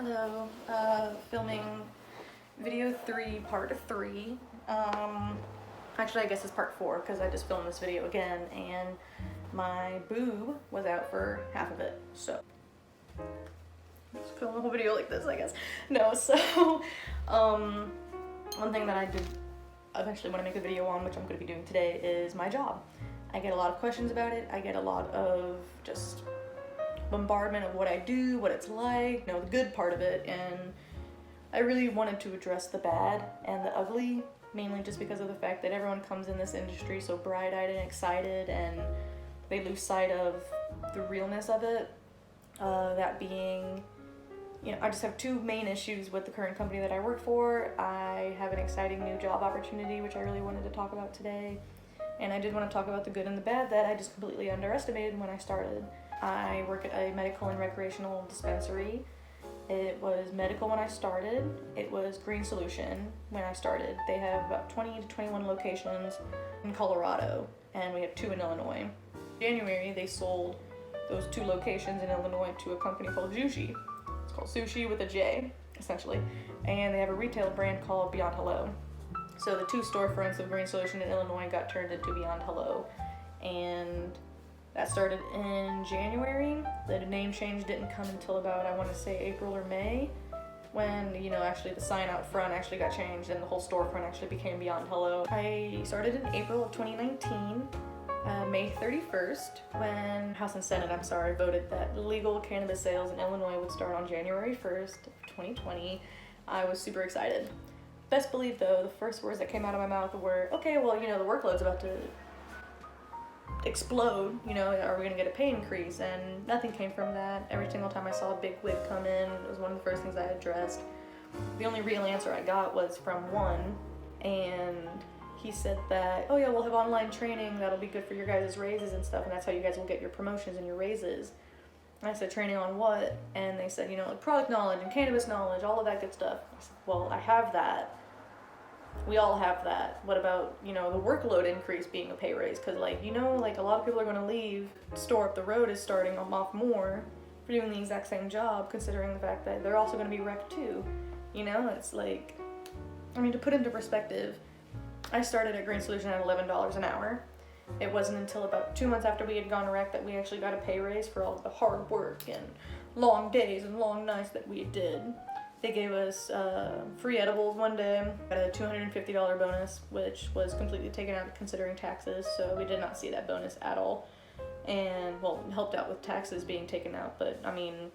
Hello, filming video 3, part 3. Actually I guess it's part 4 because I just filmed this video again and my boob was out for half of it, so let's film the whole video like this, I guess. No, so, one thing that I did eventually want to make a video on, which I'm going to be doing today, is my job. I get a lot of questions about it. I get a lot of just bombardment of what I do, what it's like, you know, the good part of it, and I really wanted to address the bad and the ugly, mainly just because of the fact that everyone comes in this industry so bright-eyed and excited, and they lose sight of the realness of it. That being, you know, I just have two main issues with the current company that I work for. I have an exciting new job opportunity, which I really wanted to talk about today, and I did want to talk about the good and the bad that I just completely underestimated when I started. I work at a medical and recreational dispensary. It was medical when I started. It was Green Solution when I started. They have about 20 to 21 locations in Colorado, and we have 2 in Illinois. In January, they sold those 2 locations in Illinois to a company called Jushi. It's called Sushi with a J, essentially. And they have a retail brand called Beyond Hello. So the 2 storefronts of Green Solution in Illinois got turned into Beyond Hello. And that started in January. The name change didn't come until about, I want to say, April or May, when, you know, actually the sign out front actually got changed and the whole storefront actually became Beyond Hello. I started in April of 2019, May 31st, when House and Senate, voted that legal cannabis sales in Illinois would start on January 1st of 2020. I was super excited. Best believe, though, the first words that came out of my mouth were, okay, well, you know, the workload's about to explode, you know, are we gonna get a pay increase? And nothing came from that. Every single time I saw a big wig come in, it was one of the first things I addressed. The only real answer I got was from one, and he said that, oh yeah, we'll have online training that'll be good for your guys' raises and stuff, and that's how you guys will get your promotions and your raises. And I said, training on what? And they said, you know, like product knowledge and cannabis knowledge, all of that good stuff. I said, well, I have that. We all have that. What about, you know, the workload increase being a pay raise? Because, like, you know, like, a lot of people are going to leave. The store up the road is starting them off more for doing the exact same job, considering the fact that they're also going to be wrecked too. You know, it's like, I mean, to put into perspective, I started at Green Solution at $11 an hour. It wasn't until about 2 months after we had gone wrecked that we actually got a pay raise for all the hard work and long days and long nights that we did. They gave us free edibles one day, got a $250 bonus, which was completely taken out considering taxes, so we did not see that bonus at all. And, well, it helped out with taxes being taken out, but, I mean,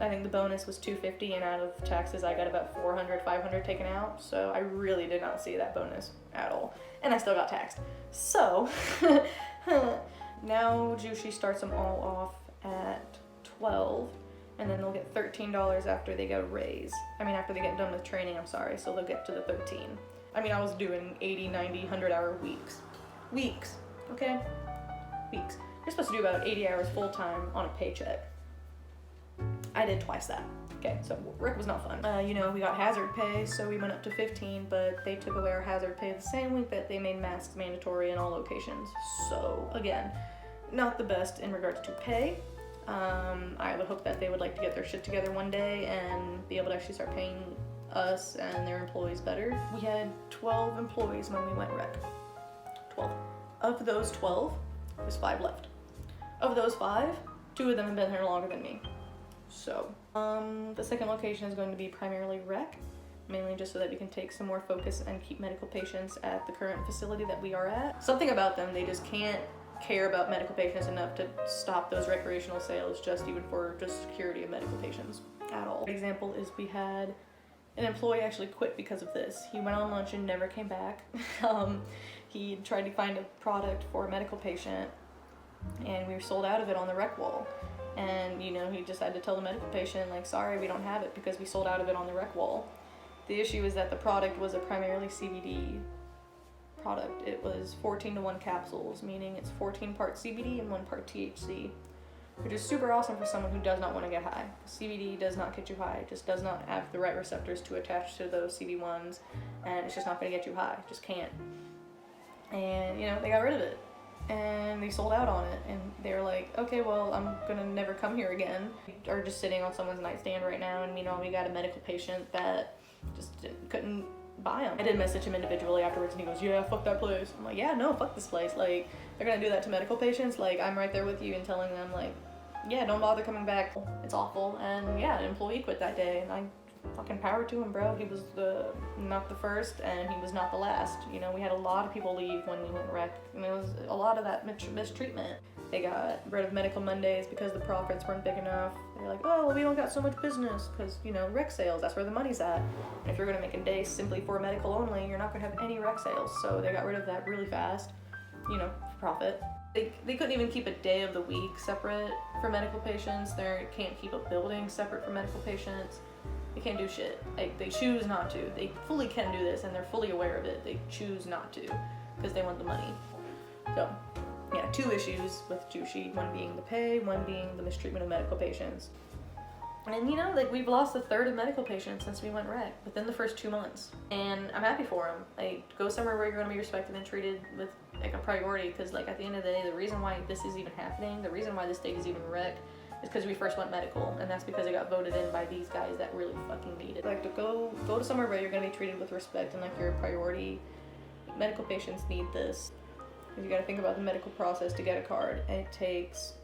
I think the bonus was $250, and out of taxes I got about $400, $500 taken out, so I really did not see that bonus at all. And I still got taxed. So, now Jushi starts them all off at $12. And then they'll get $13 after they get a raise. I mean, after they get done with training, so they'll get to the 13. I mean, I was doing 80, 90, 100-hour weeks. Weeks, okay? Weeks. You're supposed to do about 80 hours full-time on a paycheck. I did twice that. Okay, so work was not fun. You know, we got hazard pay, so we went up to 15, but they took away our hazard pay the same week that they made masks mandatory in all locations. So, again, not the best in regards to pay. I would hope that they would like to get their shit together one day and be able to actually start paying us and their employees better. We had 12 employees when we went rec. 12. Of those 12, there's 5 left. Of those 5, 2 of them have been here longer than me. So, the second location is going to be primarily rec, mainly just so that we can take some more focus and keep medical patients at the current facility that we are at. Something about them, they just can't care about medical patients enough to stop those recreational sales just even for just security of medical patients at all. An example is we had an employee actually quit because of this. He went on lunch and never came back. He tried to find a product for a medical patient and we were sold out of it on the rec wall. And, you know, he just had to tell the medical patient, like, sorry, we don't have it because we sold out of it on the rec wall. The issue is that the product was a primarily CBD product. It was 14-to-1 capsules, meaning it's 14 parts CBD and 1 part THC, which is super awesome for someone who does not want to get high. CBD does not get you high. It just does not have the right receptors to attach to those CB1s, and it's just not going to get you high. It just can't. And, you know, they got rid of it. and they sold out on it, and they were like, okay, well, I'm gonna never come here again. Or just sitting on someone's nightstand right now, and meanwhile we got a medical patient that just couldn't buy them. I did message him individually afterwards, and he goes, yeah, fuck that place. I'm like, yeah, no, fuck this place. Like, they're gonna do that to medical patients. Like, I'm right there with you and telling them, like, yeah, don't bother coming back. It's awful. And yeah, an employee quit that day, and I fucking power to him, bro. He was not the first, and he was not the last. You know, we had a lot of people leave when we went rec, and it was a lot of that mistreatment. They got rid of medical Mondays because the profits weren't big enough. They're like, oh, well, we don't got so much business because, you know, rec sales, that's where the money's at. And if you're gonna make a day simply for medical only, you're not gonna have any rec sales. So they got rid of that really fast, you know, for profit. They couldn't even keep a day of the week separate for medical patients. They can't keep a building separate for medical patients. They can't do shit. Like, they choose not to. They fully can do this, and they're fully aware of it. They choose not to because they want the money. So, yeah, 2 issues with Jushi. One being the pay, one being the mistreatment of medical patients. And, you know, like, we've lost a third of medical patients since we went rec within the first 2 months. And I'm happy for them. Like, go somewhere where you're going to be respected and treated with, like, a priority. Because, like, at the end of the day, the reason why this is even happening, the reason why this state is even rec, is because we first went medical, and that's because it got voted in by these guys that really fucking need it. Like, to go to somewhere where you're gonna be treated with respect and like you're a priority. Medical patients need this. You gotta think about the medical process to get a card, and it takes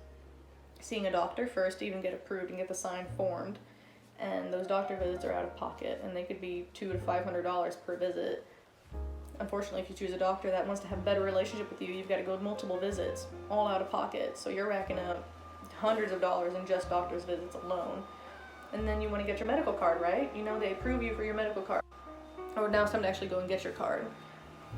seeing a doctor first to even get approved and get the sign formed. And those doctor visits are out of pocket, and they could be $200 to $500 per visit. Unfortunately, if you choose a doctor that wants to have a better relationship with you, you've got to go multiple visits, all out of pocket. So you're racking up hundreds of dollars in just doctor's visits alone. And then you want to get your medical card, right? You know, they approve you for your medical card. Or now it's time to actually go and get your card.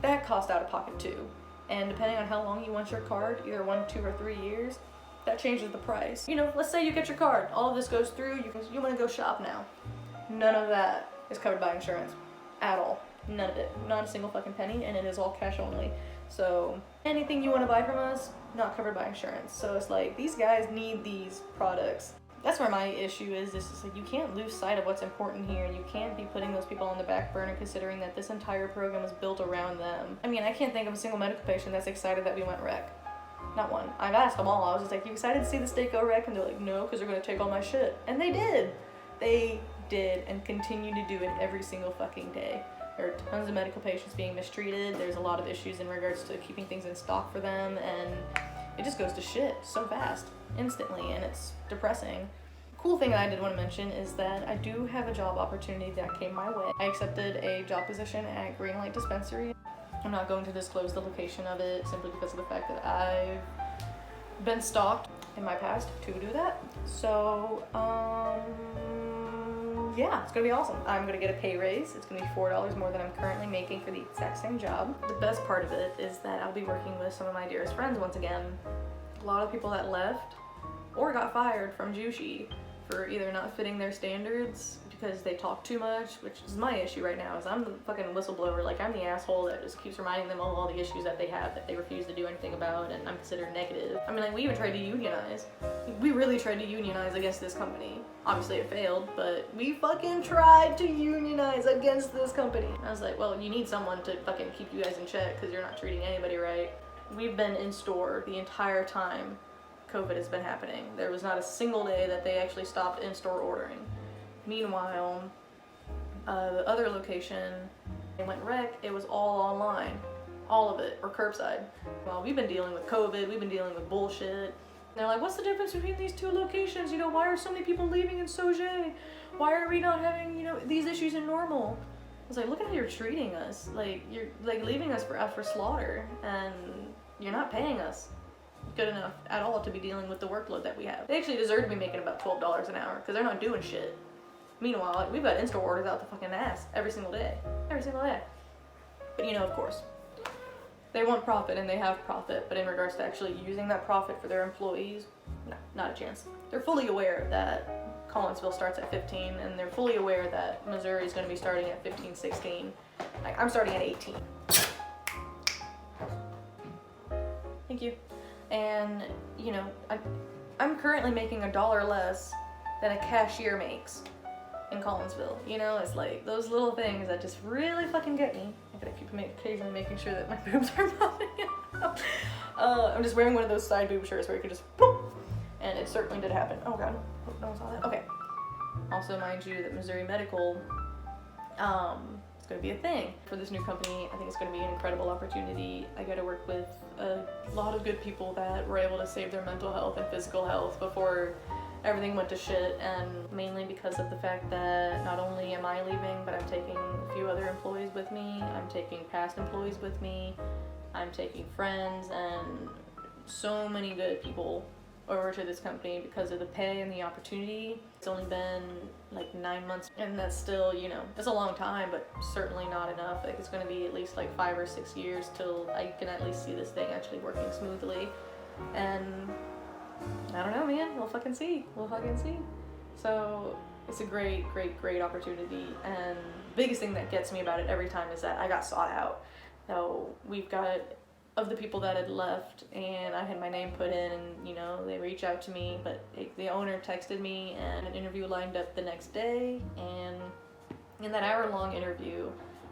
That costs out of pocket too. And depending on how long you want your card, either 1, 2, or 3 years, that changes the price. You know, let's say you get your card, all of this goes through, you want to go shop now. None of that is covered by insurance at all. None of it. Not a single fucking penny, and it is all cash only. So anything you want to buy from us, not covered by insurance. So it's like, these guys need these products. That's where my issue is. This is like, you can't lose sight of what's important here. You can't be putting those people on the back burner, considering that this entire program is built around them. I mean, I can't think of a single medical patient that's excited that we went rec. Not one. I've asked them all. I was just like, you excited to see the state go rec? And they're like, no, because they're going to take all my shit. And they did. They did, and continue to do it every single fucking day. There are tons of medical patients being mistreated. There's a lot of issues in regards to keeping things in stock for them, and it just goes to shit so fast, instantly, and it's depressing. Cool thing that I did want to mention is that I do have a job opportunity that came my way. I accepted a job position at Greenlight Dispensary. I'm not going to disclose the location of it simply because of the fact that I've been stalked in my past to do that. So, yeah, it's gonna be awesome. I'm gonna get a pay raise. It's gonna be $4 more than I'm currently making for the exact same job. The best part of it is that I'll be working with some of my dearest friends once again. A lot of people that left or got fired from Jushi for either not fitting their standards because they talk too much, which is my issue right now, is I'm the fucking whistleblower. Like, I'm the asshole that just keeps reminding them of all the issues that they have that they refuse to do anything about, and I'm considered negative. I mean, like, we even tried to unionize. We really tried to unionize against this company. Obviously it failed, but we fucking tried to unionize against this company. I was like, well, you need someone to fucking keep you guys in check because you're not treating anybody right. We've been in store the entire time COVID has been happening. There was not a single day that they actually stopped in-store ordering. Meanwhile, the other location, they went rec, it was all online. All of it, or curbside. Well, we've been dealing with COVID, we've been dealing with bullshit. They're like, what's the difference between these 2 locations? You know, why are so many people leaving in Sauget? Why are we not having, you know, these issues in Normal? I was like, look at how you're treating us. Like, you're like leaving us for slaughter, and you're not paying us good enough at all to be dealing with the workload that we have. They actually deserve to be making about $12 an hour because they're not doing shit. Meanwhile, like, we've got in-store orders out the fucking ass every single day. Every single day. But you know, of course, they want profit and they have profit, but in regards to actually using that profit for their employees, no, not a chance. They're fully aware that Collinsville starts at 15, and they're fully aware that Missouri is going to be starting at 15, 16. Like, I'm starting at 18. Thank you. And, you know, I'm currently making $1 less than a cashier makes. in Collinsville. You know, it's like those little things that just really fucking get me. I gotta keep occasionally making sure that my boobs are popping out. I'm just wearing one of those side boob shirts where you can just boop, and it certainly did happen. Oh god, hope no one saw that. Okay. Also, mind you that Missouri Medical, it's gonna be a thing for this new company. I think it's gonna be an incredible opportunity. I got to work with a lot of good people that were able to save their mental health and physical health before everything went to shit, and mainly because of the fact that not only am I leaving, but I'm taking a few other employees with me, I'm taking past employees with me, I'm taking friends, and so many good people over to this company because of the pay and the opportunity. It's only been like 9 months, and that's still, you know, it's a long time, but certainly not enough. Like, it's going to be at least like 5 or 6 years till I can at least see this thing actually working smoothly. And I don't know, man. We'll fucking see. So it's a great opportunity. And the biggest thing that gets me about it every time is that I got sought out. So we've got, of the people that had left, and I had my name put in, and you know, they reached out to me, but the owner texted me, and an interview lined up the next day. And in that hour-long interview,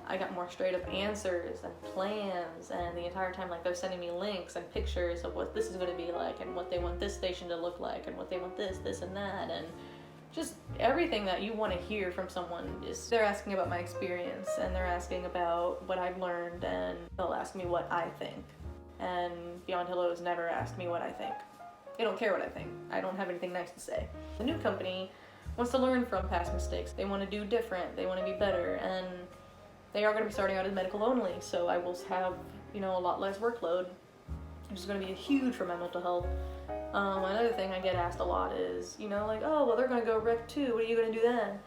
I got more straight up answers and plans, and the entire time, like, they're sending me links and pictures of what this is going to be like, and what they want this station to look like, and what they want this and that, and just everything that you want to hear from someone. Is they're asking about my experience, and they're asking about what I've learned, and they'll ask me what I think. And Beyond Hello has never asked me what I think. They don't care what I think. I don't have anything nice to say. The new company wants to learn from past mistakes. They want to do different. They want to be better, and they are going to be starting out as medical only, so I will have, you know, a lot less workload, which is going to be huge for my mental health. Another thing I get asked a lot is, you know, like, oh, well, they're going to go rec too. What are you going to do then?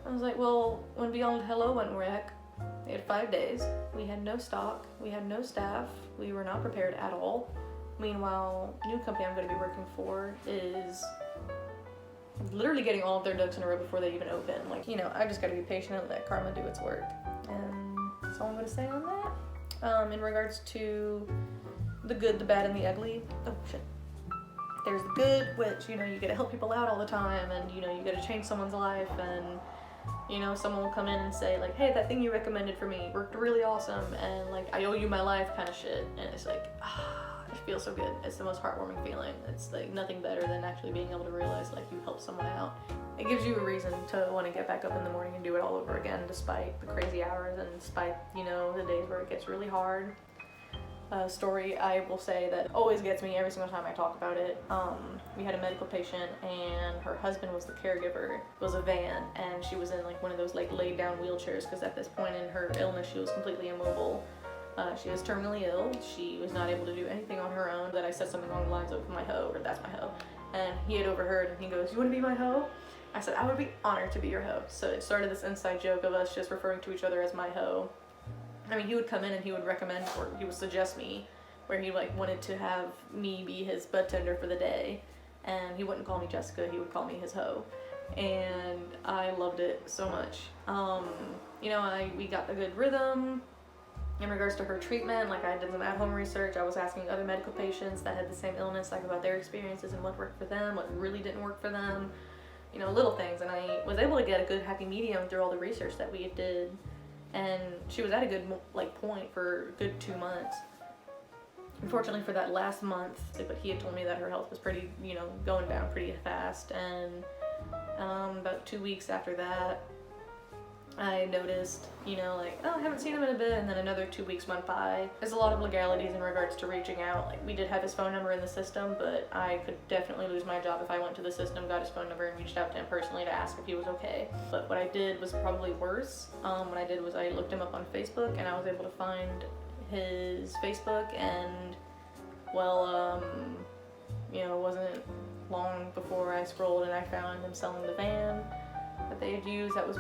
I was like, well, when Beyond Hello went rec, they had 5 days. We had no stock. We had no staff. We were not prepared at all. Meanwhile, the new company I'm going to be working for is literally getting all of their ducks in a row before they even open. Like, you know, I just got to be patient and let karma do its work. And that's all I'm going to say on that. In regards to the good, the bad, and the ugly. Oh, shit. There's the good, which, you know, you get to help people out all the time, and, you know, you get to change someone's life, and, you know, someone will come in and say, like, hey, that thing you recommended for me worked really awesome, and, like, I owe you my life kind of shit. And it's like, it feels so good. It's the most heartwarming feeling. It's, like, nothing better than actually being able to realize, like, you helped someone out. It gives you a reason to want to get back up in the morning and do it all over again, despite the crazy hours and despite, you know, the days where it gets really hard. Story I will say that always gets me every single time I talk about it. We had a medical patient, and her husband was the caregiver. It was a van, and she was in like one of those like laid down wheelchairs, because at this point in her illness she was completely immobile. She was terminally ill. She was not able to do anything on her own. That I said something along the lines of my hoe, or that's my hoe. And he had overheard, and he goes, you want to be my hoe? I said, I would be honored to be your hoe. So it started this inside joke of us just referring to each other as my hoe. I mean, he would come in and he would recommend, or he would suggest me, where he like wanted to have me be his bud tender for the day, and he wouldn't call me Jessica, he would call me his hoe, and I loved it so much. You know, we got a good rhythm in regards to her treatment. Like, I did some at-home research. I was asking other medical patients that had the same illness, like, about their experiences and what worked for them, what really didn't work for them, you know, little things, and I was able to get a good happy medium through all the research that we did. And she was at a good point for a good 2 months. Unfortunately for that last month, but he had told me that her health was pretty, you know, going down pretty fast. And about 2 weeks after that, I noticed, you know, like, oh, I haven't seen him in a bit, and then another 2 weeks went by. There's a lot of legalities in regards to reaching out. Like, we did have his phone number in the system, but I could definitely lose my job if I went to the system, got his phone number, and reached out to him personally to ask if he was okay. But what I did was probably worse. What I did was I looked him up on Facebook, and I was able to find his Facebook, and, well, you know, it wasn't long before I scrolled and I found him selling the van that they had used that was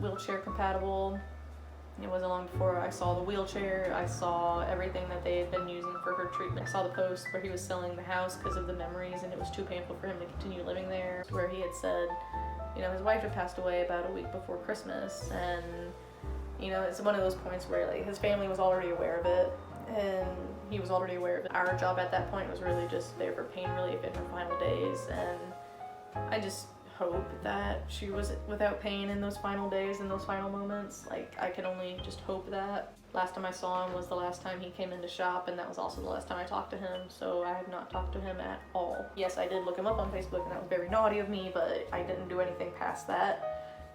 wheelchair compatible. It wasn't long before I saw the wheelchair. I saw everything that they had been using for her treatment. I saw the post where he was selling the house because of the memories, and it was too painful for him to continue living there, where he had said, you know, his wife had passed away about a week before Christmas, and, you know, it's one of those points where, like, his family was already aware of it, and he was already aware of it. Our job at that point was really just there for pain relief in her final days, and I just hope that she was without pain in those final days and those final moments. Like, I can only just hope that. Last time I saw him was the last time he came into shop, and that was also the last time I talked to him, so I have not talked to him at all. Yes, I did look him up on Facebook, and that was very naughty of me, but I didn't do anything past that.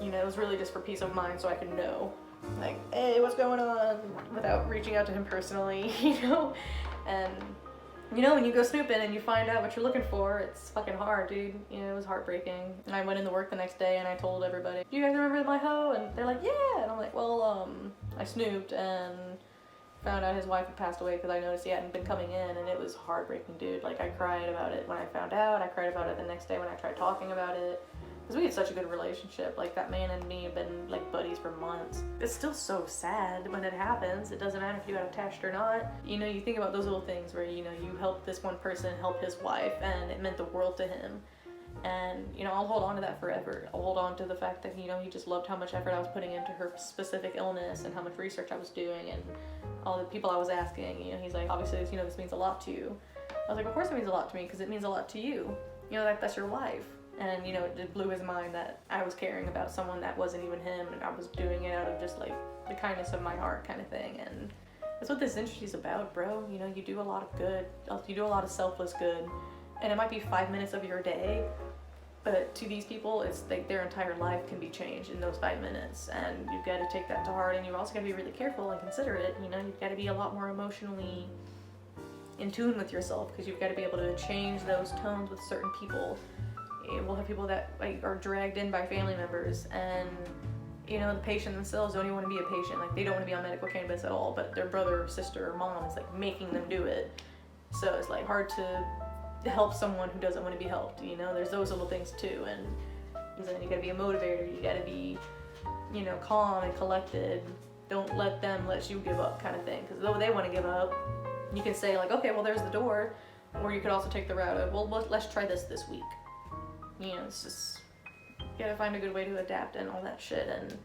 You know, it was really just for peace of mind, so I could know, like, hey, what's going on, without reaching out to him personally, you know? And, you know, when you go snooping and you find out what you're looking for, it's fucking hard, dude. You know, it was heartbreaking. And I went into work the next day and I told everybody, "Do you guys remember my hoe?" And they're like, "Yeah." And I'm like, well, I snooped and found out his wife had passed away because I noticed he hadn't been coming in, and it was heartbreaking, dude. Like, I cried about it when I found out. I cried about it the next day when I tried talking about it. Because we had such a good relationship. Like, that man and me have been, like, buddies for months. It's still so sad when it happens. It doesn't matter if you got attached or not. You know, you think about those little things where, you know, you helped this one person help his wife, and it meant the world to him. And, you know, I'll hold on to that forever. I'll hold on to the fact that, you know, he just loved how much effort I was putting into her specific illness and how much research I was doing and all the people I was asking. You know, he's like, obviously, you know, this means a lot to you. I was like, of course it means a lot to me, because it means a lot to you. You know, that's your wife. And, you know, it blew his mind that I was caring about someone that wasn't even him, and I was doing it out of just, like, the kindness of my heart kind of thing. And that's what this industry's about, bro. You know, you do a lot of good. You do a lot of selfless good. And it might be 5 minutes of your day, but to these people, it's like their entire life can be changed in those 5 minutes. And you've got to take that to heart, and you've also got to be really careful and considerate. You know, you've got to be a lot more emotionally in tune with yourself, because you've got to be able to change those tones with certain people. We'll have people that, like, are dragged in by family members, and, you know, the patient themselves don't even want to be a patient. Like, they don't want to be on medical cannabis at all, but their brother or sister or mom is, like, making them do it. So it's, like, hard to help someone who doesn't want to be helped, you know? There's those little things too. And then you gotta be a motivator. You gotta be, you know, calm and collected. Don't let them let you give up, kind of thing. Because though they want to give up, you can say, like, okay, well, there's the door. Or you could also take the route of, well, let's try this week. You know, it's just, you gotta find a good way to adapt and all that shit, and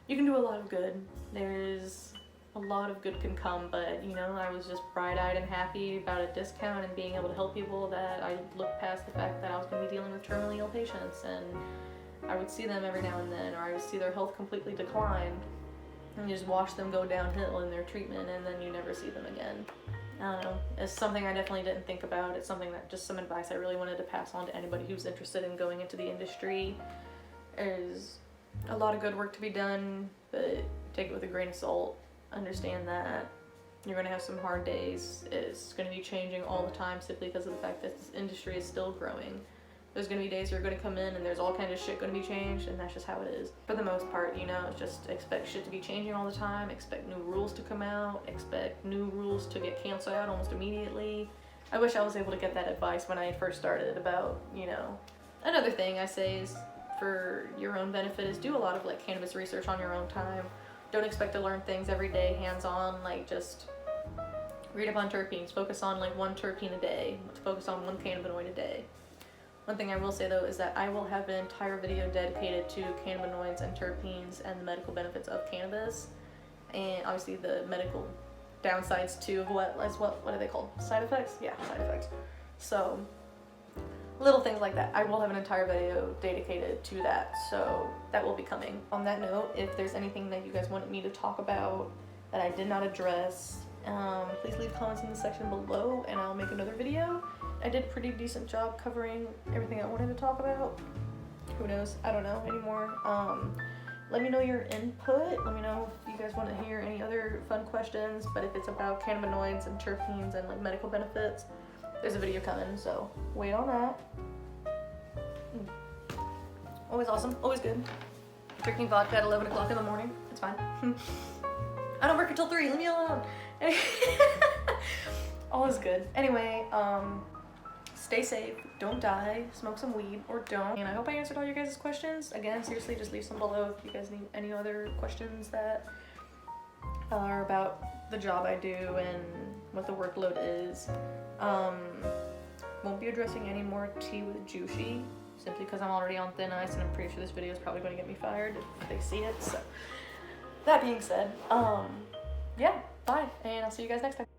you can do a lot of good. There's a lot of good can come, but, you know, I was just bright-eyed and happy about a discount and being able to help people, that I looked past the fact that I was going to be dealing with terminally ill patients, and I would see them every now and then, or I would see their health completely decline, and you just watch them go downhill in their treatment, and then you never see them again. I don't know, it's something I definitely didn't think about. It's something that, just some advice I really wanted to pass on to anybody who's interested in going into the industry. There's a lot of good work to be done, but take it with a grain of salt. Understand that you're going to have some hard days. It's going to be changing all the time, simply because of the fact that this industry is still growing. There's going to be days you're going to come in and there's all kinds of shit going to be changed, and that's just how it is. For the most part, you know, just expect shit to be changing all the time, expect new rules to come out, expect new rules to get canceled out almost immediately. I wish I was able to get that advice when I first started about, you know. Another thing I say is, for your own benefit, is do a lot of, like, cannabis research on your own time. Don't expect to learn things every day hands-on. Like, just read up on terpenes, focus on, like, one terpene a day, focus on one cannabinoid a day. One thing I will say, though, is that I will have an entire video dedicated to cannabinoids and terpenes and the medical benefits of cannabis, and obviously the medical downsides too of what are they called? Side effects? Yeah, side effects. So little things like that. I will have an entire video dedicated to that, so that will be coming. On that note, if there's anything that you guys wanted me to talk about that I did not address, please leave comments in the section below, and I'll make another video. I did a pretty decent job covering everything I wanted to talk about. Who knows? I don't know anymore. Let me know your input. Let me know if you guys want to hear any other fun questions, but if it's about cannabinoids and terpenes and, like, medical benefits, there's a video coming, so wait on that. Always awesome, always good. Drinking vodka at 11 o'clock in the morning, it's fine. I don't work until 3, leave me alone. Always good. Anyway, stay safe, don't die, smoke some weed, or don't. And I hope I answered all your guys' questions. Again, seriously, just leave some below if you guys need any other questions that are about the job I do and what the workload is. Won't be addressing any more tea with Juicy, simply because I'm already on thin ice, and I'm pretty sure this video is probably going to get me fired if they see it. So, that being said, yeah, bye, and I'll see you guys next time.